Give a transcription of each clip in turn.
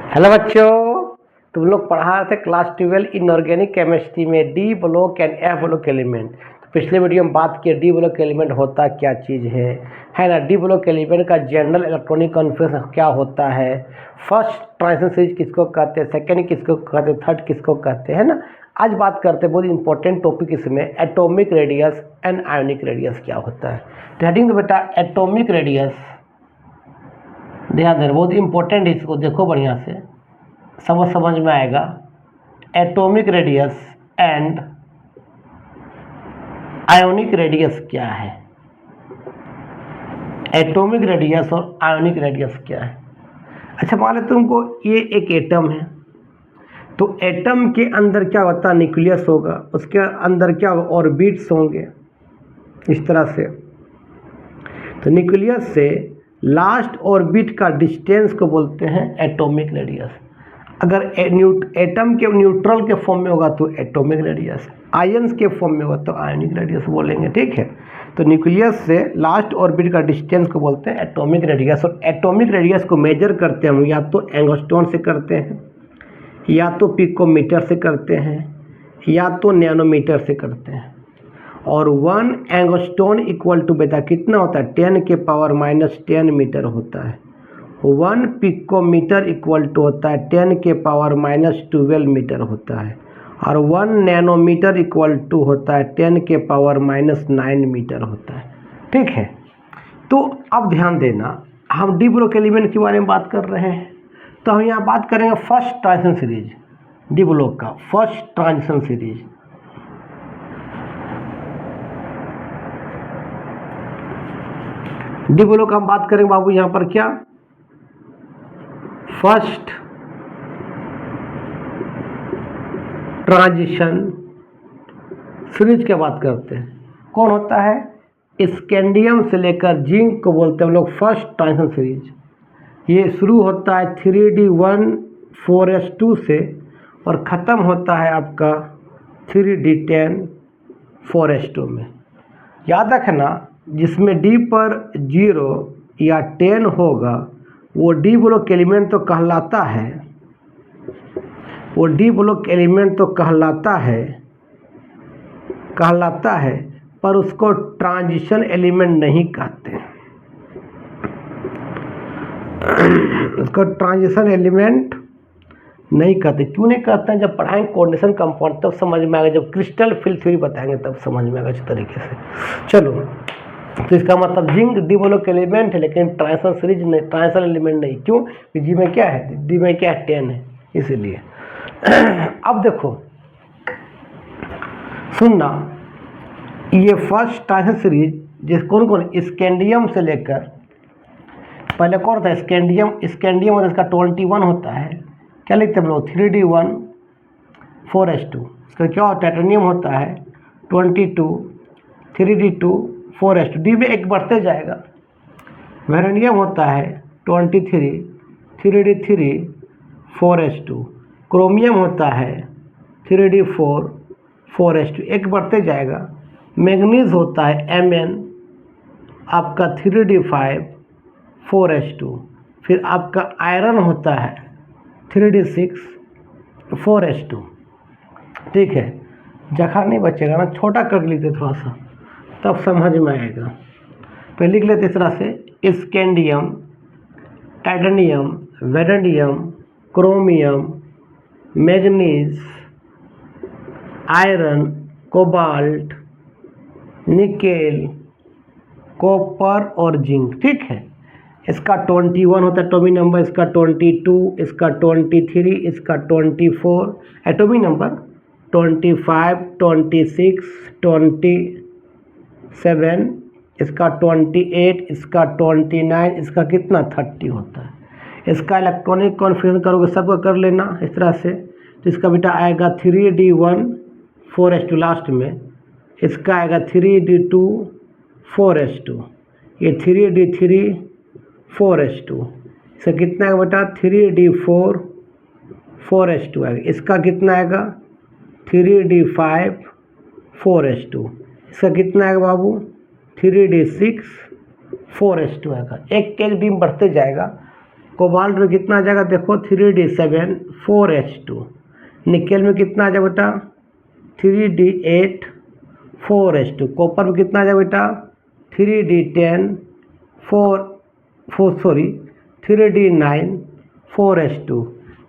Hello बच्चों, तुम लोग पढ़ा रहे थे क्लास 12 इनऑर्गेनिक केमिस्ट्री में D block and F block element. तो पिछले वीडियो में बात किया डी ब्लॉक एलिमेंट होता क्या चीज़ है ना। डी ब्लॉक एलिमेंट का जनरल इलेक्ट्रॉनिक कॉन्फिगरेशन क्या होता है, फर्स्ट ट्रांजिशन सीरीज किसको कहते हैं, सेकेंड किसको कहते हैं, थर्ड किसको कहते हैं ना। आज बात करते हैं बहुत इंपॉर्टेंट टॉपिक इसमें, atomic radius and ionic radius क्या होता है। तो हेडिंग बेटा एटॉमिक रेडियस, ध्यान देना बहुत इंपॉर्टेंट है, इसको देखो बढ़िया से समझ में आएगा। Atomic radius and ionic radius क्या है, एटॉमिक रेडियस और आयोनिक रेडियस क्या है। अच्छा मान लो तुमको ये एक एटम है, तो एटम के अंदर क्या होता है, न्यूक्लियस होगा, उसके अंदर क्या होगा, ऑर्बिट्स होंगे इस तरह से। तो न्यूक्लियस से लास्ट ऑर्बिट का डिस्टेंस को बोलते हैं एटॉमिक रेडियस। अगर एटम के न्यूट्रल के फॉर्म में होगा तो एटॉमिक रेडियस, आयंस के फॉर्म में होगा तो आयोनिक रेडियस बोलेंगे, ठीक है। तो न्यूक्लियस से लास्ट ऑर्बिट का डिस्टेंस को बोलते हैं एटॉमिक रेडियस। और एटॉमिक रेडियस को मेजर करते हैं हम या तो एंगस्ट्रॉन से करते हैं, या तो पिकोमीटर से करते हैं, या तो नैनोमीटर से करते हैं। और 1 एंगस्ट्रॉन इक्वल टू बेटा कितना होता है, 10 के पावर -10 मीटर होता है। 1 पिकोमीटर इक्वल टू होता है 10 के पावर -12 मीटर होता है। और 1 नैनोमीटर इक्वल टू होता है 10 के पावर -9 मीटर होता है, ठीक है। तो अब ध्यान देना, हम डी ब्लॉक एलिमेंट के बारे में बात कर रहे हैं, तो हम यहाँ बात करेंगे first transition series, D block का first transition series. D block हम बात करेंगे बाबू यहाँ पर क्या, फर्स्ट ट्रांजिशन सीरीज की बात करते हैं। कौन होता है, स्कैंडियम से लेकर जिंक को बोलते हैं हम लोग फर्स्ट ट्रांजिशन सीरीज। ये शुरू होता है 3D1 4s2 से और ख़त्म होता है आपका 3D10 4s2 में। याद रखना, जिसमें D पर 0 या 10 होगा वो डी ब्लॉक एलिमेंट तो कहलाता है, वो डी ब्लॉक एलिमेंट तो कहलाता है, पर उसको ट्रांजिशन एलिमेंट नहीं कहते। उसको ट्रांजिशन एलिमेंट नहीं कहते। क्यों नहीं कहते हैं, जब पढ़ाएंगे कोऑर्डिनेशन कंपाउंड तब समझ में आएगा, जब क्रिस्टल फील्ड थ्योरी बताएंगे तब समझ में आएगा अच्छे तरीके से। चलो, तो इसका मतलब जिंक डी ब्लॉक एलिमेंट है लेकिन ट्रांजिशन सीरीज नहीं, ट्रांजिशन एलिमेंट नहीं। क्यों, जी में क्या है, डी में क्या है, 10 है, इसीलिए। अब देखो सुनना, ये फर्स्ट ट्रांजिशन सीरीज जिस कौन कौन, स्कैंडियम से लेकर, पहले कौन था स्कैंडियम, और इसका 21 होता है, क्या लिखते हैं हम लोग 3D1 4s2। इसका क्या होता है, टाइटेनियम होता है 22, 3D2 4s2, डी में एक बढ़ते जाएगा। वेरेनियम होता है 23, 3D3 4s2। क्रोमियम होता है 3D4 4s2, एक बढ़ते जाएगा। मैग्नीज होता है Mn आपका 3D5 4s2। फिर आपका आयरन होता है 3D6 4s2, ठीक है। जगह नहीं बचेगा ना, छोटा कर लेते थोड़ा सा तब समझ में आएगा। पहले लिख लेते इस तरह से, स्कैंडियम, टाइटेनियम, वेरेनियम, chromium, manganese, iron, cobalt, nickel, copper और जिंक, ठीक है। इसका 21 होता है एटॉमिक नंबर, इसका 22, इसका 23, इसका 24 एटॉमिक नंबर, 25, 26, 27, इसका 28, इसका 29, इसका कितना 30 होता है। इसका इलेक्ट्रॉनिक कॉन्फिगरेशन करोगे सबको कर लेना इस तरह से। तो इसका बेटा आएगा 3D1 4s2 लास्ट में, इसका आएगा 3D2 4s2, ये 3D3 4s2, इसका कितना आएगा बेटा 3D4 4s2 आएगा। इसका कितना आएगा 3D5 4s2, इसका कितना आएगा बाबू 3D6 4s2 आएगा। एक एक डी बढ़ते जाएगा। कोबाल्ट में कितना आ जाएगा देखो 3d7 4h2। निकेल में कितना आ जाएगा बेटा 3d8 4h2। कॉपर में कितना आ जाएगा बेटा 3d10 3d9 4h2।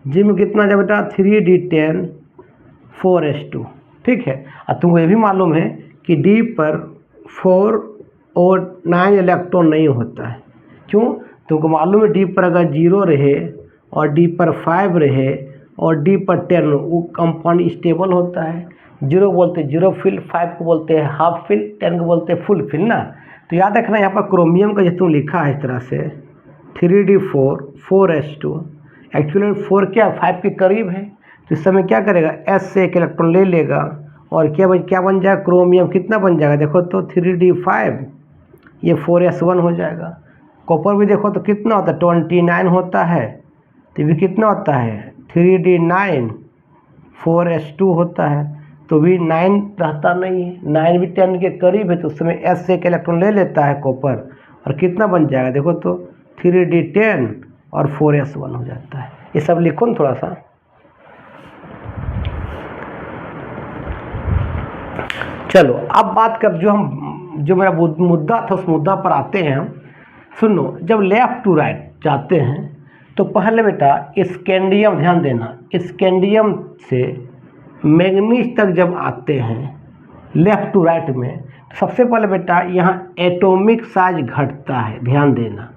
जिंक में कितना आ जाएगा बेटा 3d10 4h2। ठीक है। अब तुमको ये भी मालूम है कि डी पर 4 और 9 इलेक्ट्रॉन नहीं होता है। क्यों? तुमको मालूम है डी पर अगर 0 रहे और डी पर 5 रहे और डी पर 10 वो कंपाउंड स्टेबल होता है। 0 बोलते हैं 0 फिल, 5 को बोलते हैं हाफ फिल, 10 को बोलते हैं फुल फिल ना। तो याद रखना यहाँ पर क्रोमियम का जैसे तुम लिखा है इस तरह से 3d4 4h2, एक्चुअली 4 क्या 5 के करीब है। तो इस समय क्या करेगा S से एक इलेक्ट्रॉन ले लेगा और क्या बन जाएगा क्रोमियम कितना बन जाएगा देखो तो 3d5, ये 4s1 हो जाएगा। कॉपर भी देखो तो कितना होता है 29 होता है, तो भी कितना होता है 3d9 4s2 होता है। तो भी 9 रहता नहीं है, 9 भी 10 के करीब है। तो उस समय S से एक इलेक्ट्रॉन ले लेता है कॉपर और कितना बन जाएगा देखो तो 3d10 और 4s1 हो जाता है। ये सब लिखो ना थोड़ा सा। चलो अब बात कर जो मेरा मुद्दा था उस मुद्दा पर आते हैं हम। सुनो, जब लेफ्ट टू राइट जाते हैं तो पहले बेटा स्कैंडियम, ध्यान देना, स्कैंडियम से मैग्नीज तक जब आते हैं लेफ्ट टू राइट में, तो सबसे पहले बेटा यहाँ एटॉमिक साइज घटता है, ध्यान देना,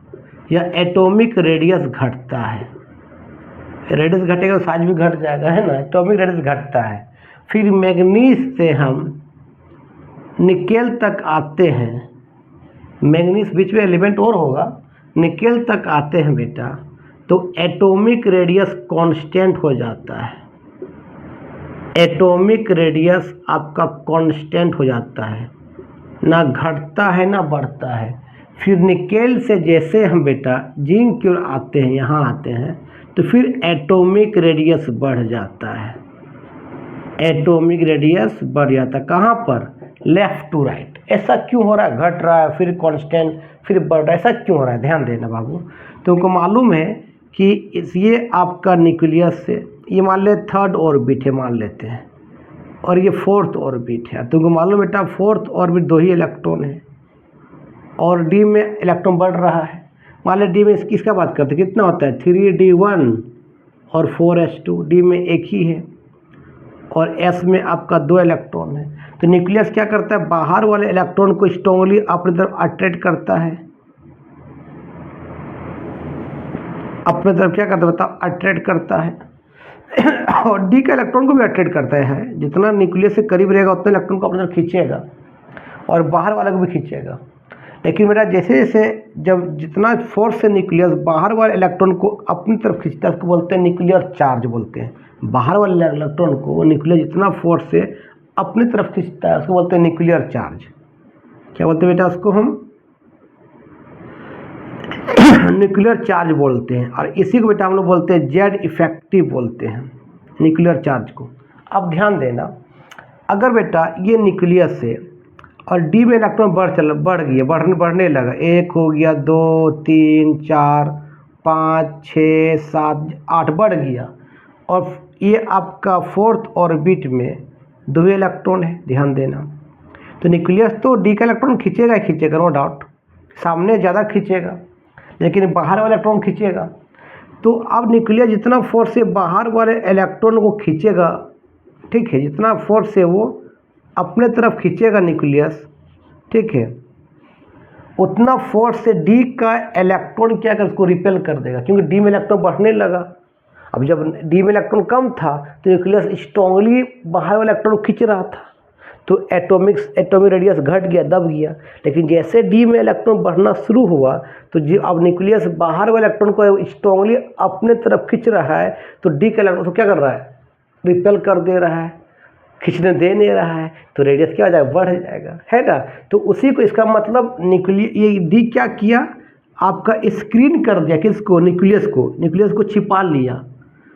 या एटॉमिक रेडियस घटता है। रेडियस घटेगा तो साइज भी घट जाएगा, है ना। एटॉमिक रेडियस घटता है। फिर मैग्नीज से हम निकेल तक आते हैं, मैग्नीज बीच में एलिमेंट और होगा, निकेल तक आते हैं बेटा, तो एटॉमिक रेडियस कांस्टेंट हो जाता है। एटॉमिक रेडियस आपका कांस्टेंट हो जाता है, ना घटता है ना बढ़ता है। फिर निकेल से जैसे हम बेटा जिंक की ओर आते हैं, यहाँ आते हैं, तो फिर एटॉमिक रेडियस बढ़ जाता है। एटॉमिक रेडियस बढ़ जाता है कहाँ पर? Left to right. ऐसा क्यों हो रहा है? घट रहा है फिर कांस्टेंट फिर बढ़ रहा है, ऐसा क्यों हो रहा है? ध्यान देना बाबू। तुमको मालूम है कि ये आपका न्यूक्लियस से ये मान ले थर्ड ऑर्बिट है, मान लेते हैं, और ये फोर्थ ऑर्बिट है। तुमको मालूम बेटा फोर्थ ऑर्बिट 2 ही इलेक्ट्रॉन है और डी में इलेक्ट्रॉन बढ़ रहा है। मान ले डी में किसका बात करते हैं, कितना होता है 3d1 और 4s2, डी में एक ही है और s में आपका 2 इलेक्ट्रॉन है। तो न्यूक्लियस क्या करता है, बाहर वाले इलेक्ट्रॉन को स्ट्रांगली अपनी तरफ अट्रैक्ट करता है। अपने तरफ क्या करता है बताओ, अट्रैक्ट करता है और डी का इलेक्ट्रॉन को भी अट्रैक्ट करता है। जितना न्यूक्लियस से करीब रहेगा उतना इलेक्ट्रॉन को अपनी तरफ खींचेगा और बाहर वाले को भी खींचेगा। लेकिन बेटा जैसे जैसे जब जितना फोर्स से न्यूक्लियस बाहर वाले इलेक्ट्रॉन को अपनी तरफ खींचता है उसको बोलते हैं न्यूक्लियर चार्ज बोलते हैं। बाहर वाले इलेक्ट्रॉन को न्यूक्लियस जितना फोर्स से अपनी तरफ खींचता है उसको बोलते हैं न्यूक्लियर चार्ज। क्या बोलते हैं बेटा उसको हम न्यूक्लियर चार्ज बोलते हैं। और इसी को बेटा हम लोग बोलते हैं जेड इफेक्टिव बोलते हैं न्यूक्लियर चार्ज को। अब ध्यान देना, अगर बेटा ये न्यूक्लियस से और डी में इलेक्ट्रॉन बढ़ गया, बढ़ने लगा, 1 हो गया, 2 3 4 5 6 7 8 बढ़ गया और ये आपका फोर्थ ऑर्बिट में 2 इलेक्ट्रॉन है, ध्यान देना। तो न्यूक्लियस तो डी का इलेक्ट्रॉन खींचेगा ही खींचेगा, नो डाउट, सामने ज़्यादा खींचेगा लेकिन बाहर वाला इलेक्ट्रॉन खींचेगा। तो अब न्यूक्लियस जितना फोर्स से बाहर वाले इलेक्ट्रॉन को खींचेगा, ठीक है, जितना फोर्स से वो अपने तरफ खींचेगा न्यूक्लियस, ठीक है, उतना फोर्स से डी का इलेक्ट्रॉन क्या कर उसको रिपेल कर देगा, क्योंकि डी में इलेक्ट्रॉन बढ़ने लगा। अब जब डी में इलेक्ट्रॉन कम था तो न्यूक्लियस स्ट्रांगली बाहर वाले इलेक्ट्रॉन को खींच रहा था, तो एटॉमिक रेडियस घट गया, दब गया। लेकिन जैसे डी में इलेक्ट्रॉन बढ़ना शुरू हुआ तो जो अब न्यूक्लियस बाहर वाले इलेक्ट्रॉन को स्ट्रांगली अपने तरफ खींच रहा है, तो डी का इलेक्ट्रॉन को क्या कर रहा है, रिपेल कर दे रहा है, खींचने दे नहीं रहा है, तो रेडियस क्या हो जाएगा, बढ़ जाएगा, है ना। तो उसी को इसका मतलब ये डी क्या किया, आपका स्क्रीन कर दिया, किसको, न्यूक्लियस को छिपा लिया,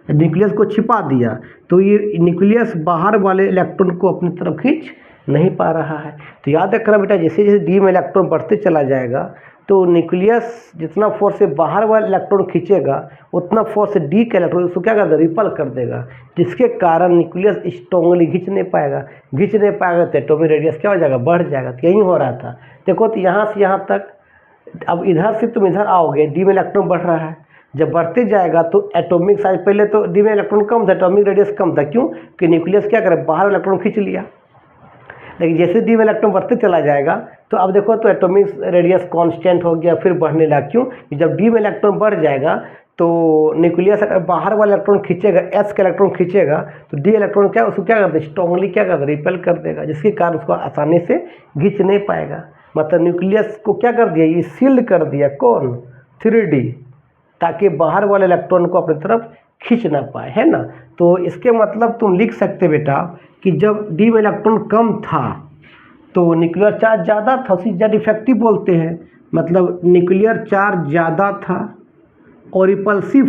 न्यूक्लियस को छिपा दिया। तो ये न्यूक्लियस बाहर वाले इलेक्ट्रॉन को अपनी तरफ खींच नहीं पा रहा है। तो याद रखना बेटा, जैसे जैसे डी में इलेक्ट्रॉन बढ़ते चला जाएगा तो न्यूक्लियस जितना फोर्स से बाहर वाला इलेक्ट्रॉन खींचेगा उतना फोर्स से डी का इलेक्ट्रॉन उसको क्या कर देगा, रिपल कर देगा, जिसके कारण न्यूक्लियस स्ट्रांगली खींच नहीं पाएगा तो एटॉमिक रेडियस क्या हो जाएगा, बढ़ जाएगा। तो यही हो रहा था। देखो तो यहाँ से यहाँ तक, अब इधर से तुम इधर आओगे, डी में इलेक्ट्रॉन बढ़ रहा है, जब बढ़ते जाएगा तो एटॉमिक साइज, पहले तो डी में इलेक्ट्रॉन कम था, एटॉमिक रेडियस कम था, क्यों कि न्यूक्लियस क्या करे, बाहर इलेक्ट्रॉन खींच लिया। लेकिन जैसे डी में इलेक्ट्रॉन बढ़ते चला जाएगा तो अब देखो तो एटॉमिक रेडियस कांस्टेंट हो गया, फिर बढ़ने लगा, क्यों कि जब डी में इलेक्ट्रॉन बढ़ जाएगा तो न्यूक्लियस अगर बाहर वाला इलेक्ट्रॉन खींचेगा, एस का इलेक्ट्रॉन खींचेगा, तो डी इलेक्ट्रॉन क्या उसको क्या करते, स्ट्रांगली क्या करता, रिपेल कर देगा, जिसके कारण उसको आसानी से खींच नहीं पाएगा। मतलब न्यूक्लियस को क्या कर दिया, ये सील्ड कर दिया, कौन, 3D, ताकि बाहर वाले इलेक्ट्रॉन को अपनी तरफ खींच ना पाए, है ना। तो इसके मतलब तुम लिख सकते बेटा कि जब डी में इलेक्ट्रॉन कम था तो न्यूक्लियर चार्ज ज़्यादा था, उसी जेड इफेक्टिव बोलते हैं। मतलब न्यूक्लियर चार्ज ज़्यादा था और रिपल्सिव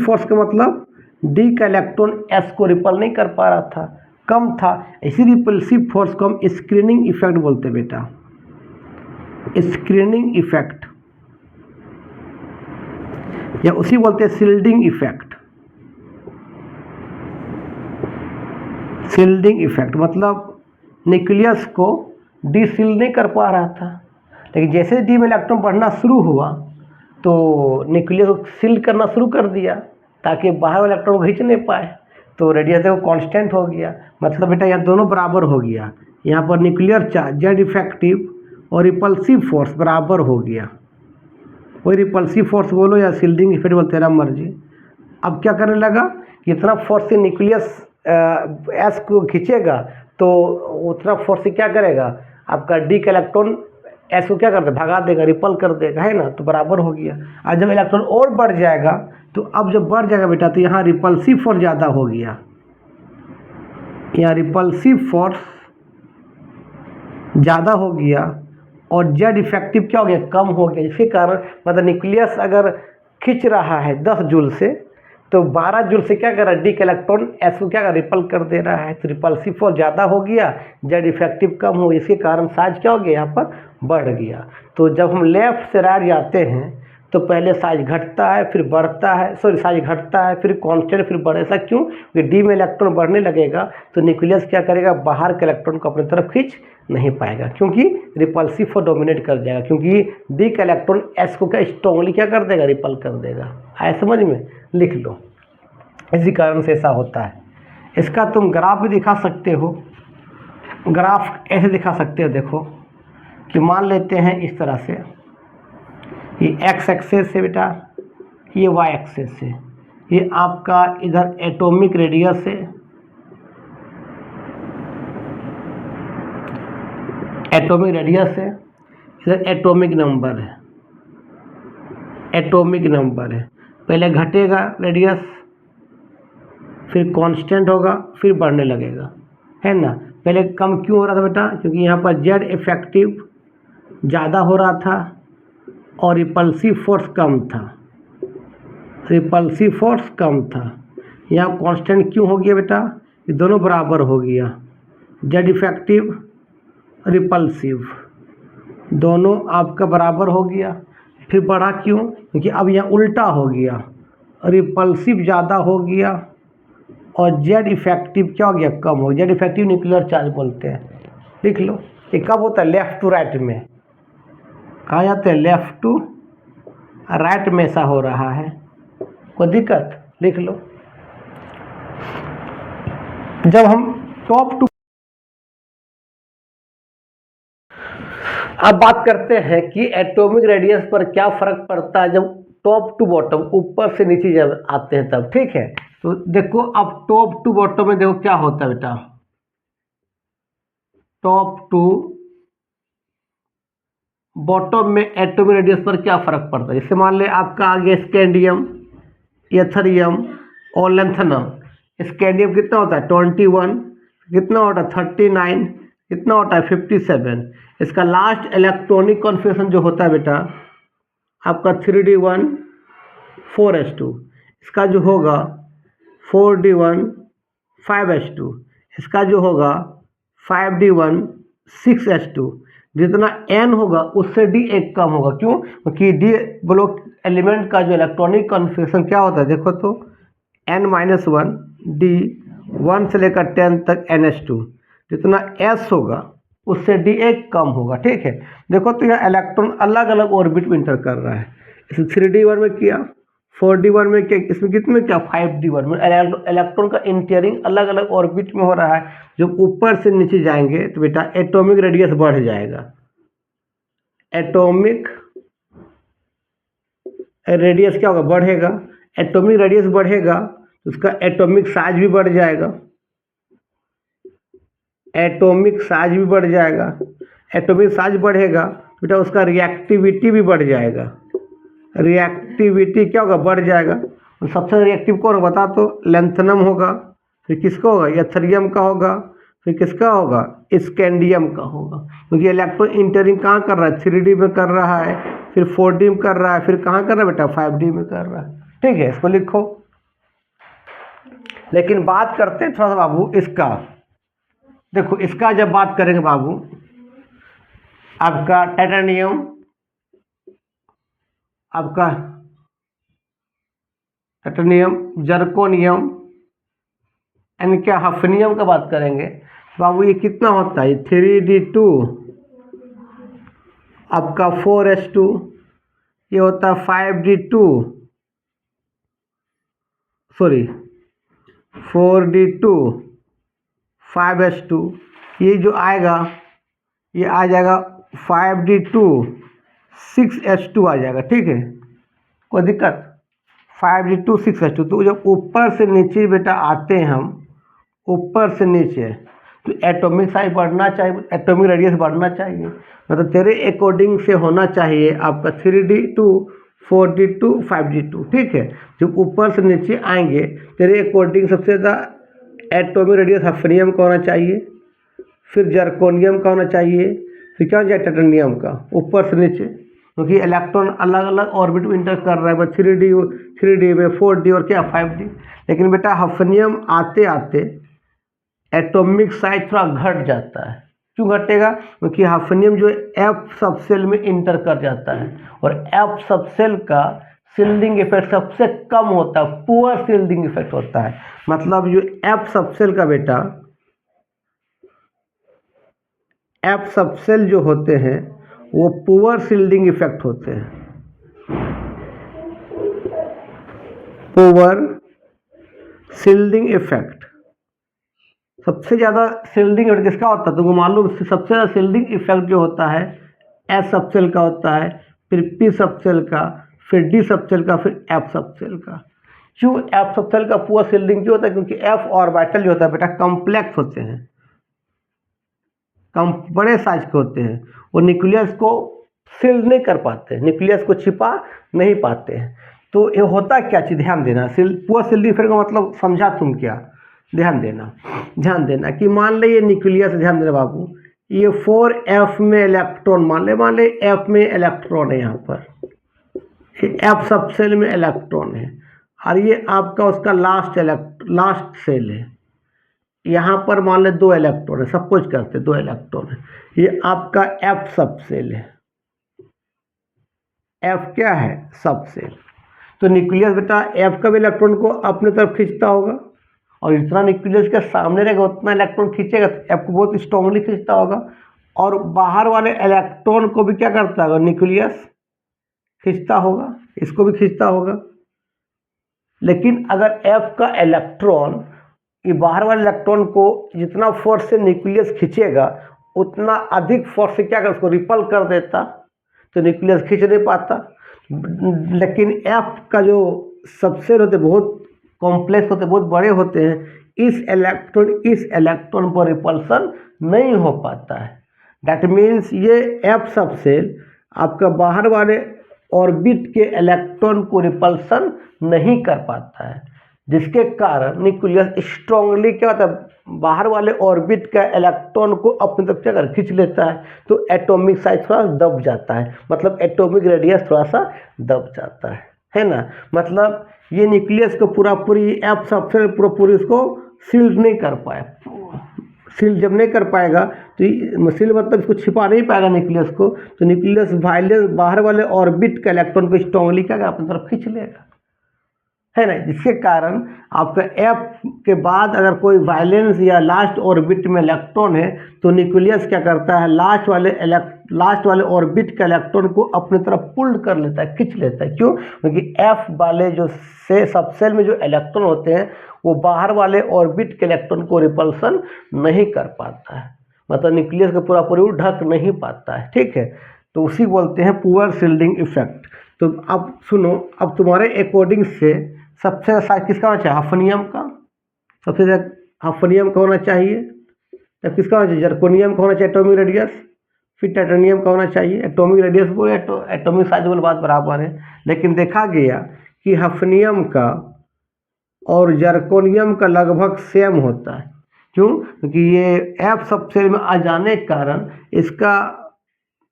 फोर्स का मतलब डी का इलेक्ट्रॉन एस को रिपल नहीं कर पा रहा था, कम था, इसी रिपल्सिव फोर्स को हम स्क्रीनिंग इफेक्ट बोलते हैं बेटा, स्क्रीनिंग इफेक्ट, या उसी बोलते हैं सील्डिंग इफेक्ट। सील्डिंग इफेक्ट मतलब न्यूक्लियस को डी सील नहीं कर पा रहा था, लेकिन जैसे डी में इलेक्ट्रॉन बढ़ना शुरू हुआ तो न्यूक्लियस को सील करना शुरू कर दिया ताकि बाहर वाले इलेक्ट्रॉन को खींच नहीं पाए, तो रेडियस देखो कांस्टेंट हो गया। मतलब बेटा यहाँ दोनों बराबर हो गया, यहाँ पर न्यूक्लियर चार्ज जेड इफेक्टिव और रिपल्सिव फोर्स बराबर हो गया, वही रिपल्सिव फोर्स बोलो या सील्डिंग इफेक्ट बोलते तेरा मर्जी। अब क्या करने लगा, इतना फोर्स से न्यूक्लियस एस को खींचेगा तो उतना फोर्स से क्या करेगा, आपका डी का इलेक्ट्रॉन एस को क्या कर देगा, भगा देगा, रिपल कर देगा, है ना, तो बराबर हो गया। और जब इलेक्ट्रॉन और बढ़ जाएगा तो अब जब बढ़ जाएगा बेटा तो यहाँ रिपल्सिव फोर्स ज़्यादा हो गया, यहाँ रिपल्सिव फोर्स ज़्यादा हो गया और जेड इफेक्टिव क्या हो गया, कम हो गया, जिसके कारण मतलब न्यूक्लियस अगर खींच रहा है 10 जूल से तो 12 जूल से क्या कर रहा है, डी का इलेक्ट्रॉन एस को क्या कर रिपल कर दे रहा है, तो रिपल्सिव फोर्स ज़्यादा हो गया, जेड इफेक्टिव कम हो, इसके कारण साइज क्या हो गया, यहाँ पर बढ़ गया। तो जब हम लेफ्ट से राइट जाते हैं तो पहले साइज घटता है फिर बढ़ता है, साइज घटता है फिर कांस्टेंट फिर बढ़े, ऐसा क्यों, क्योंकि डी में इलेक्ट्रॉन बढ़ने लगेगा तो न्यूक्लियस क्या करेगा, बाहर के इलेक्ट्रॉन को अपनी तरफ खींच नहीं पाएगा, क्योंकि रिपल्सिव फोर्स डोमिनेट कर जाएगा, क्योंकि डी का इलेक्ट्रॉन एस को क्या स्ट्रांगली क्या कर देगा, रिपल कर देगा। आया समझ में, लिख लो, इसी कारण से ऐसा होता है। इसका तुम ग्राफ भी दिखा सकते हो, ग्राफ ऐसे दिखा सकते हो, देखो कि मान लेते हैं इस तरह से, ये एक्स एक्सेस से बेटा, ये वाई एक्सेस से, ये आपका इधर एटॉमिक रेडियस है, एटॉमिक रेडियस है, इधर एटॉमिक नंबर है, एटॉमिक नंबर है, पहले घटेगा रेडियस फिर कांस्टेंट होगा फिर बढ़ने लगेगा, है ना। पहले कम क्यों हो रहा था बेटा, क्योंकि यहाँ पर जेड इफेक्टिव ज़्यादा हो रहा था और रिपल्सिव फोर्स कम था, रिपल्सिव फोर्स कम था। यहाँ कांस्टेंट क्यों हो गया बेटा, ये दोनों बराबर हो गया, जेड इफेक्टिव रिपल्सिव दोनों आपका बराबर हो गया, फिर बढ़ा क्यों, क्योंकि अब यहाँ उल्टा हो गया, रिपल्सिव ज़्यादा हो गया और जेड इफेक्टिव क्या हो गया, कम हो गया। जेड इफेक्टिव न्यूक्लियर चार्ज बोलते हैं, लिख लो। ये कब होता है, लेफ्ट टू राइट में, कहा जाता है लेफ्ट टू राइट में ऐसा हो रहा है, कोई दिक्कत, लिख लो। जब हम टॉप टू, अब बात करते हैं कि एटॉमिक रेडियस पर क्या फर्क पड़ता है जब टॉप टू बॉटम, ऊपर से नीचे जब आते हैं तब, ठीक है। तो देखो अब टॉप टू बॉटम में देखो क्या होता है बेटा, टॉप टू बॉटम में एटॉमिक रेडियस पर क्या फर्क पड़ता है। जैसे मान ले आपका आ गया स्कैंडियम, एथरियम और लेंथनम। स्कैंडियम कितना होता है 21, कितना होता है 39, कितना होता है 57। इसका लास्ट इलेक्ट्रॉनिक कॉन्फ़िगरेशन जो होता है बेटा आपका 3d1 4s2, इसका जो होगा 4d1 5s2, इसका जो होगा 5d1 6s2, जितना n होगा उससे d एक कम होगा। क्यों? क्योंकि d ब्लॉक एलिमेंट का जो इलेक्ट्रॉनिक कॉन्फ़िगरेशन क्या होता है, देखो तो n-1 d 1 से लेकर 10 तक ns2, जितना s होगा उससे d एक कम होगा। ठीक है, देखो तो यह इलेक्ट्रॉन अलग अलग ऑर्बिट में इंटर कर रहा है। इसमें 3d1 में किया, 4d1 में किया, इसमें कितने क्या 5d1 में इलेक्ट्रॉन का इंटरिंग अलग अलग ऑर्बिट में हो रहा है। जब ऊपर से नीचे जाएंगे तो बेटा एटॉमिक रेडियस बढ़ जाएगा, एटॉमिक रेडियस क्या होगा, बढ़ेगा। एटॉमिक रेडियस बढ़ेगा तो उसका एटॉमिक साइज भी बढ़ जाएगा, एटॉमिक साइज भी बढ़ जाएगा। एटॉमिक साइज बढ़ेगा बेटा उसका रिएक्टिविटी भी बढ़ जाएगा, रिएक्टिविटी क्या होगा, बढ़ जाएगा। और सबसे रिएक्टिव कौन होगा बता तो, लेंथनम होगा, फिर किसका होगा, यथरियम का होगा, फिर किसका होगा, स्कैंडियम का होगा। क्योंकि इलेक्ट्रॉन इंटरिंग कहाँ कर रहा है, 3d में कर रहा है, फिर 4d में कर रहा है, फिर कहाँ कर रहा है बेटा 5d में कर रहा है। ठीक है, इसको लिखो। लेकिन बात करते हैं थोड़ा सा बाबू इसका, देखो इसका जब बात करेंगे बाबू, आपका टाइटेनियम, आपका टाइटेनियम, जर्कोनियम यानी क्या हफनियम का बात करेंगे बाबू, ये कितना होता है, 3d2, आपका 4s2, ये होता है 5d2, सॉरी 4d2 5s2, ये जो आएगा ये आ जाएगा 5d2 6s2 आ जाएगा। ठीक है, कोई दिक्कत, 5d2 6s2। तो जब ऊपर से नीचे बेटा आते हैं हम, ऊपर से नीचे, तो एटॉमिक साइज बढ़ना चाहिए, एटॉमिक रेडियस बढ़ना चाहिए। मतलब तेरे अकॉर्डिंग से होना चाहिए आपका 3d2 4d2 5d2। ठीक है, जब ऊपर से नीचे आएंगे तेरे अकॉर्डिंग सबसे ज़्यादा एटॉमिक रेडियस हफनियम का होना चाहिए, फिर जर्कोनियम का होना चाहिए, फिर क्या हो जाए टाइटेनियम का, ऊपर से नीचे। क्योंकि इलेक्ट्रॉन अलग अलग ऑर्बिट में इंटर कर रहा है, 3d में 4d और क्या 5d। लेकिन बेटा हफनियम आते आते एटॉमिक साइज थोड़ा घट जाता है। क्यों घटेगा? क्योंकि हफनियम जो एफ सब सेल में इंटर कर जाता है, और एफ सब सेल का शील्डिंग इफेक्ट सबसे कम होता है, पुअर शील्डिंग इफेक्ट होता है। मतलब जो एफ सब सेल का बेटा, एफ सब सेल जो होते हैं वो पुअर शील्डिंग इफेक्ट होते हैं, पुअर शील्डिंग इफेक्ट। सबसे ज़्यादा शील्डिंग इफेक्ट किसका होता है तुमको मालूम? सबसे ज़्यादा शील्डिंग इफेक्ट जो होता है एस सब सेल का होता है, फिर पी सब सेल का, फिर डी सब सेल का, फिर एफ सब सेल का। क्यों एफ सब सेल का पुअर शील्डिंग क्यों होता है? क्योंकि एफ ऑर्बिटल जो होता है बेटा कॉम्प्लेक्स होते हैं, कम बड़े साइज के होते हैं, वो न्यूक्लियस को सील नहीं कर पाते, न्यूक्लियस को छिपा नहीं पाते हैं। तो ये होता क्या चीज़, ध्यान देना, पुअर शील्डिंग इफेक्ट का मतलब समझा तुम क्या? ध्यान देना कि मान ले ये न्यूक्लियस, ध्यान देना बाबू, ये 4f में इलेक्ट्रॉन, मान ले f में इलेक्ट्रॉन है, यहाँ पर f सब सेल में इलेक्ट्रॉन है, और ये आपका उसका लास्ट सेल है। यहाँ पर मान ले 2 इलेक्ट्रॉन है, सब कुछ करते 2 इलेक्ट्रॉन है, ये आपका f सब सेल है, f क्या है, सब सेल। तो न्यूक्लियस बेटा f का भी इलेक्ट्रॉन को अपने तरफ खींचता होगा, और जितना न्यूक्लियस के सामने रहेगा उतना इलेक्ट्रॉन खींचेगा, तो f को बहुत स्ट्रांगली खींचता होगा। और बाहर वाले इलेक्ट्रॉन को भी क्या करता होगा, न्यूक्लियस खींचता होगा, इसको भी खींचता होगा। लेकिन अगर f का इलेक्ट्रॉन, ये बाहर वाले इलेक्ट्रॉन को जितना फोर्स से न्यूक्लियस खींचेगा उतना अधिक फोर्स से क्या कर उसको रिपल कर देता, तो न्यूक्लियस खींच नहीं पाता। लेकिन f का जो सबसेल होते बहुत कॉम्प्लेक्स होते, बहुत बड़े होते हैं, इस इलेक्ट्रॉन पर रिपल्सन नहीं हो पाता है। दैट मीन्स ये f सब सेल आपका बाहर वाले ऑर्बिट के इलेक्ट्रॉन को रिपल्सन नहीं कर पाता है, जिसके कारण न्यूक्लियस स्ट्रांगली क्या होता है, बाहर वाले ऑर्बिट का इलेक्ट्रॉन को अपनी तरफ क्या कर खींच लेता है, तो एटॉमिक साइज थोड़ा दब जाता है, मतलब एटॉमिक रेडियस थोड़ा सा दब जाता है ना। मतलब ये न्यूक्लियस को पूरी एफ सब सेल पूरी इसको सील नहीं कर पाया, सील जब नहीं कर पाएगा तो सील मतलब इसको छिपा नहीं पाएगा न्यूक्लियस को, तो न्यूक्लियस वायलेंस बाहर वाले ऑर्बिट के इलेक्ट्रॉन को स्ट्रांगली क्या अपनी तरफ खींच लेगा, है ना। जिसके कारण आपका एफ के बाद अगर कोई वायलेंस या लास्ट ऑर्बिट में इलेक्ट्रॉन है तो न्यूक्लियस क्या करता है, लास्ट वाले ऑर्बिट के इलेक्ट्रॉन को अपनी तरफ पुल्ड कर लेता है, खींच लेता है। क्यों? क्योंकि एफ वाले जो सब सेल में जो इलेक्ट्रॉन होते हैं वो बाहर वाले ऑर्बिट के इलेक्ट्रॉन को रिपल्सन नहीं कर पाता है, मतलब न्यूक्लियस का पूरा पूरी ढक नहीं पाता है, ठीक है। तो उसी बोलते हैं पुअर शील्डिंग इफेक्ट। तो अब सुनो, अब तुम्हारे अकॉर्डिंग से सबसे ज़्यादा साइज किसका होना चाहिए, हफनियम का, सबसे ज़्यादा हफनियम का होना चाहिए। तब किसका होना चाहिए, जर्कोनियम का होना चाहिए एटॉमिक रेडियस, फिर टाइटेनियम का होना चाहिए। एटॉमिक रेडियस बोले एटॉमिक साइज बोले बात बराबर है, लेकिन देखा गया कि हफनियम का और जर्कोनियम का लगभग सेम होता है। क्यों? क्योंकि ये एफ सब सेल में आ जाने के कारण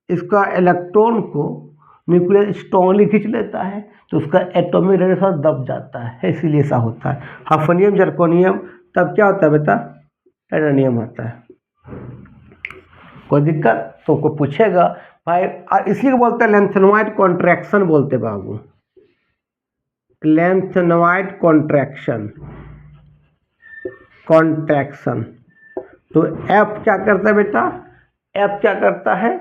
इसका इलेक्ट्रॉन को न्यूक्लियस स्ट्रांगली खींच लेता है, तो उसका एटॉमिक रेडियस दब जाता है, इसीलिए ऐसा होता है। हफनियम जर्कोनियम तब क्या होता है बेटा, टाइटेनियम होता है। कोई दिक्कत? तो कोई पूछेगा भाई, इसी को बोलते हैं लेंथेनॉइड कॉन्ट्रैक्शन बोलते बाबू, लेंथेनॉइड कॉन्ट्रैक्शन। तो एफ क्या करता है बेटा, एफ क्या करता है,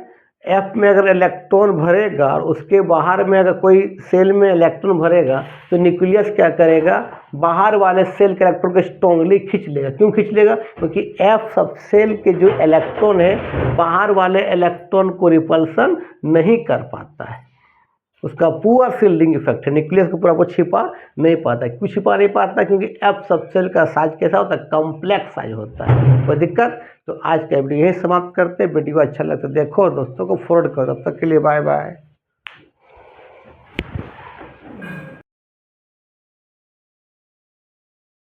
एफ में अगर इलेक्ट्रॉन भरेगा और उसके बाहर में अगर कोई सेल में इलेक्ट्रॉन भरेगा तो न्यूक्लियस क्या करेगा, बाहर वाले सेल के इलेक्ट्रॉन को स्ट्रांगली खींच लेगा। क्यों खींच लेगा? क्योंकि एफ सब सेल के जो इलेक्ट्रॉन है बाहर वाले इलेक्ट्रॉन को रिपल्सन नहीं कर पाता है, उसका पुअर शील्डिंग इफेक्ट है। न्यूक्लियस को पूरा छिपा नहीं पाता। क्यों छिपा नहीं पाता? क्योंकि एफ सब सेल का साइज कैसा होता है, कॉम्प्लेक्स साइज होता है। कोई दिक्कत? तो आज का वीडियो यही समाप्त करते हैं। वीडियो अच्छा लगता है देखो, दोस्तों को फॉरवर्ड करो। तब तक के लिए बाय बाय।